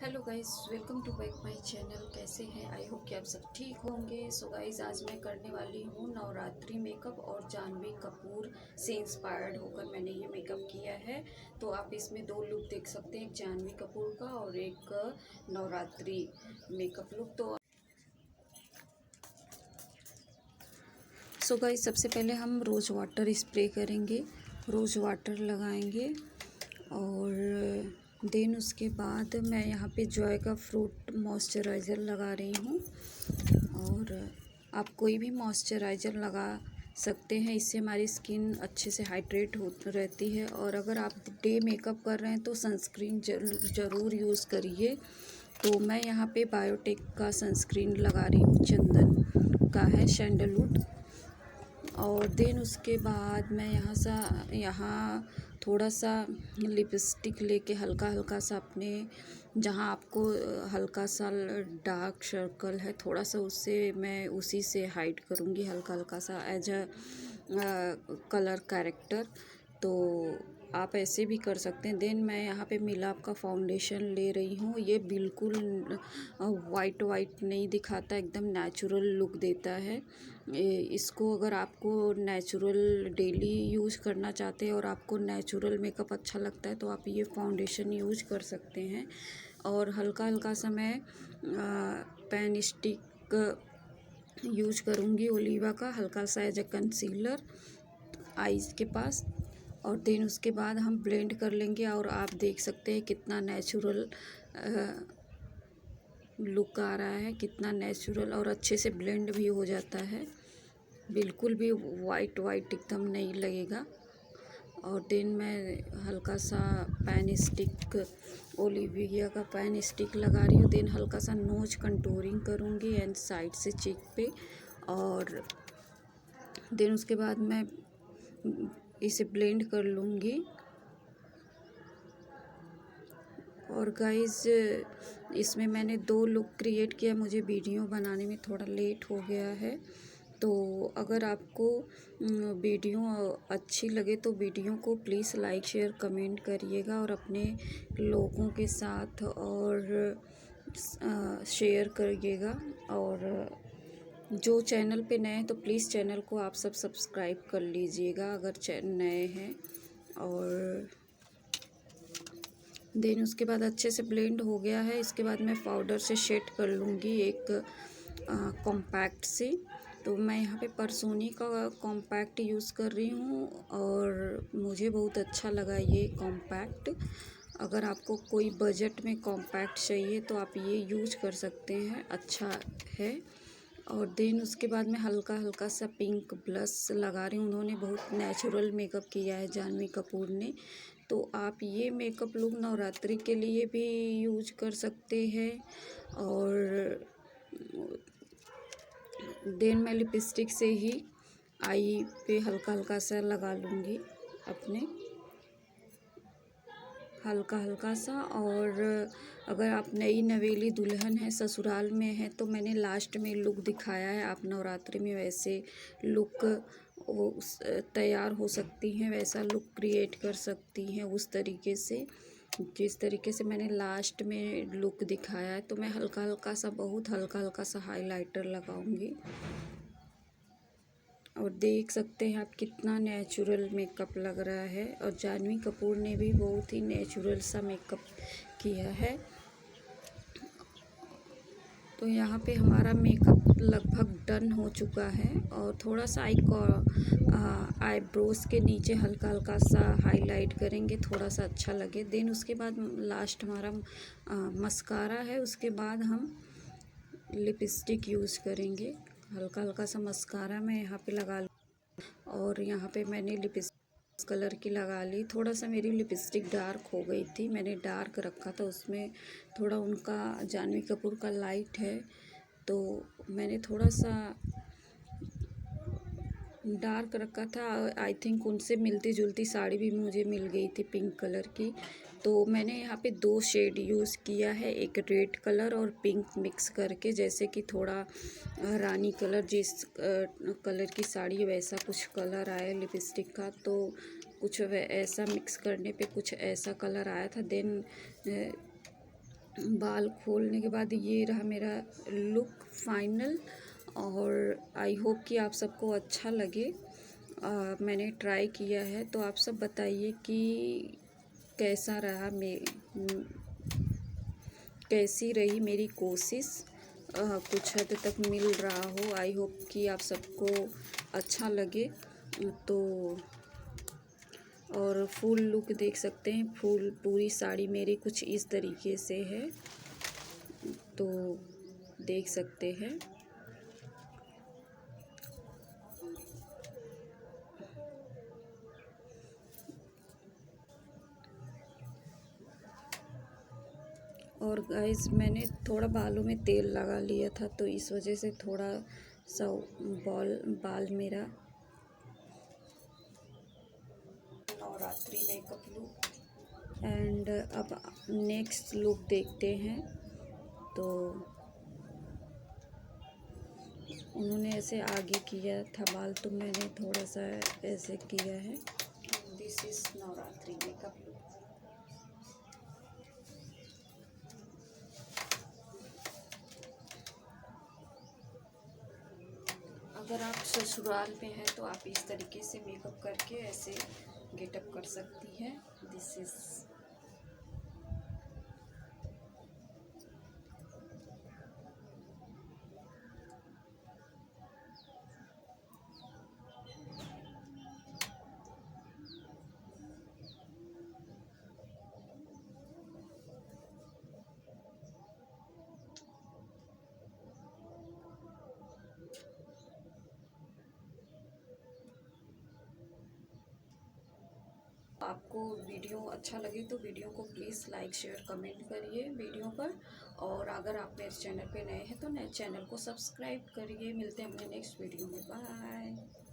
Hello guys, welcome to back my channel. कैसे हैं? I hope कि आप सब ठीक होंगे। सो गाइस, आज मैं करने वाली हूँ नवरात्रि मेकअप और जानवी कपूर से इंस्पायर्ड होकर मैंने ये मेकअप किया है। तो आप इसमें दो लुक देख सकते हैं, एक जानवी कपूर का और एक नवरात्रि मेकअप लुक। तो गाइस, सबसे पहले हम रोज़ वाटर स्प्रे करेंगे, रोज़ वाटर लगाएंगे और देन उसके बाद मैं यहाँ पे जॉय का फ्रूट मॉइस्चराइज़र लगा रही हूँ। और आप कोई भी मॉइस्चराइज़र लगा सकते हैं, इससे हमारी स्किन अच्छे से हाइड्रेट हो रहती है। और अगर आप डे मेकअप कर रहे हैं तो सनस्क्रीन ज़रूर यूज़ करिए। तो मैं यहाँ पे बायोटेक का सनस्क्रीन लगा रही हूँ, चंदन का है, सैंडलवुड। और देन उसके बाद मैं यहाँ थोड़ा सा लिपस्टिक लेके हल्का हल्का सा अपने जहाँ आपको हल्का सा डार्क सर्कल है थोड़ा सा, उससे मैं उसी से हाइड करूँगी हल्का हल्का सा एज अ कलर कैरेक्टर। तो आप ऐसे भी कर सकते हैं। देन मैं यहाँ पे मिलाप का फाउंडेशन ले रही हूँ। ये बिल्कुल वाइट वाइट नहीं दिखाता, एकदम नेचुरल लुक देता है। इसको अगर आपको नेचुरल डेली यूज़ करना चाहते हैं और आपको नेचुरल मेकअप अच्छा लगता है तो आप ये फाउंडेशन यूज कर सकते हैं। और हल्का हल्का सा मैं पेन स्टिक यूज करूँगी ओलिवा का, हल्का सा एज अ कंसीलर आईज के पास। और देन उसके बाद हम ब्लेंड कर लेंगे और आप देख सकते हैं कितना नेचुरल लुक आ रहा है, कितना नेचुरल और अच्छे से ब्लेंड भी हो जाता है, बिल्कुल भी वाइट वाइट एकदम नहीं लगेगा। और देन मैं हल्का सा पैन स्टिक ओलिविया का पैन स्टिक लगा रही हूँ। देन हल्का सा नोज कंटूरिंग करूँगी एंड साइड से चीक पे। और देन उसके बाद मैं इसे ब्लेंड कर लूँगी। और गाइस, इसमें मैंने दो लुक क्रिएट किया, मुझे वीडियो बनाने में थोड़ा लेट हो गया है। तो अगर आपको वीडियो अच्छी लगे तो वीडियो को प्लीज़ लाइक शेयर कमेंट करिएगा और अपने लोगों के साथ और शेयर करिएगा। और जो चैनल पे नए हैं तो प्लीज़ चैनल को आप सब सब्सक्राइब कर लीजिएगा अगर नए हैं। और देन उसके बाद अच्छे से ब्लेंड हो गया है। इसके बाद मैं पाउडर से शेड कर लूँगी एक कॉम्पैक्ट से। तो मैं यहाँ पे परसोनी का कॉम्पैक्ट यूज़ कर रही हूँ और मुझे बहुत अच्छा लगा ये कॉम्पैक्ट। अगर आपको कोई बजट में कॉम्पैक्ट चाहिए तो आप ये यूज कर सकते हैं, अच्छा है। और देन उसके बाद मैं हल्का हल्का सा पिंक ब्लश लगा रही हूँ। उन्होंने बहुत नेचुरल मेकअप किया है जानवी कपूर ने। तो आप ये मेकअप लुक नवरात्रि के लिए भी यूज कर सकते हैं। और देन मैं लिपस्टिक से ही आई पे हल्का हल्का सा लगा लूँगी अपने, हल्का हल्का सा। और अगर आप नई नवेली दुल्हन है, ससुराल में है, तो मैंने लास्ट में लुक दिखाया है। आप नवरात्रि में वैसे लुक वो तैयार हो सकती हैं, वैसा लुक क्रिएट कर सकती हैं उस तरीके से जिस तरीके से मैंने लास्ट में लुक दिखाया है। तो मैं हल्का हल्का सा, बहुत हल्का हल्का सा हाइलाइटर लगाऊंगी। और देख सकते हैं आप कितना नेचुरल मेकअप लग रहा है। और जानवी कपूर ने भी बहुत ही नेचुरल सा मेकअप किया है। तो यहाँ पे हमारा मेकअप लगभग डन हो चुका है। और थोड़ा सा आईब्रोज के नीचे हल्का हल्का सा हाईलाइट करेंगे, थोड़ा सा अच्छा लगे। देन उसके बाद लास्ट हमारा मस्कारा है। उसके बाद हम लिपस्टिक यूज़ करेंगे। हल्का हल्का सा मस्कारा मैं यहाँ पे लगा लूँ। और यहाँ पे मैंने लिपस्टिक कलर की लगा ली। थोड़ा सा मेरी लिपस्टिक डार्क हो गई थी, मैंने डार्क रखा था, उसमें थोड़ा उनका जानवी कपूर का लाइट है तो मैंने थोड़ा सा डार्क रखा था। आई थिंक उनसे मिलती जुलती साड़ी भी मुझे मिल गई थी पिंक कलर की। तो मैंने यहाँ पे दो शेड यूज़ किया है, एक रेड कलर और पिंक मिक्स करके, जैसे कि थोड़ा रानी कलर जिस कलर की साड़ी वैसा कुछ कलर आया लिपस्टिक का। तो कुछ ऐसा मिक्स करने पे कुछ ऐसा कलर आया था। देन बाल खोलने के बाद ये रहा मेरा लुक फाइनल। और आई होप कि आप सबको अच्छा लगे। मैंने ट्राई किया है तो आप सब बताइए कि कैसा रहा कैसी रही मेरी कोशिश। कुछ हद तक मिल रहा हो। आई होप कि आप सबको अच्छा लगे। तो और फुल लुक देख सकते हैं। पूरी साड़ी मेरी कुछ इस तरीके से है, तो देख सकते हैं। और गाइस मैंने थोड़ा बालों में तेल लगा लिया था, तो इस वजह से थोड़ा सा बाल मेरा। Navratri makeup look. एंड अब नेक्स्ट लुक देखते हैं। तो उन्होंने ऐसे आगे किया था बाल, तो मैंने थोड़ा सा ऐसे किया है। This is Navratri makeup look. अगर आप ससुराल में हैं तो आप इस तरीके से मेकअप करके ऐसे गेटअप कर सकती हैं। This is. आपको वीडियो अच्छा लगे तो वीडियो को प्लीज़ लाइक शेयर कमेंट करिए वीडियो पर। और अगर आप मेरे चैनल पे नए हैं तो नए चैनल को सब्सक्राइब करिए। मिलते हैं अपने नेक्स्ट वीडियो में। बाय।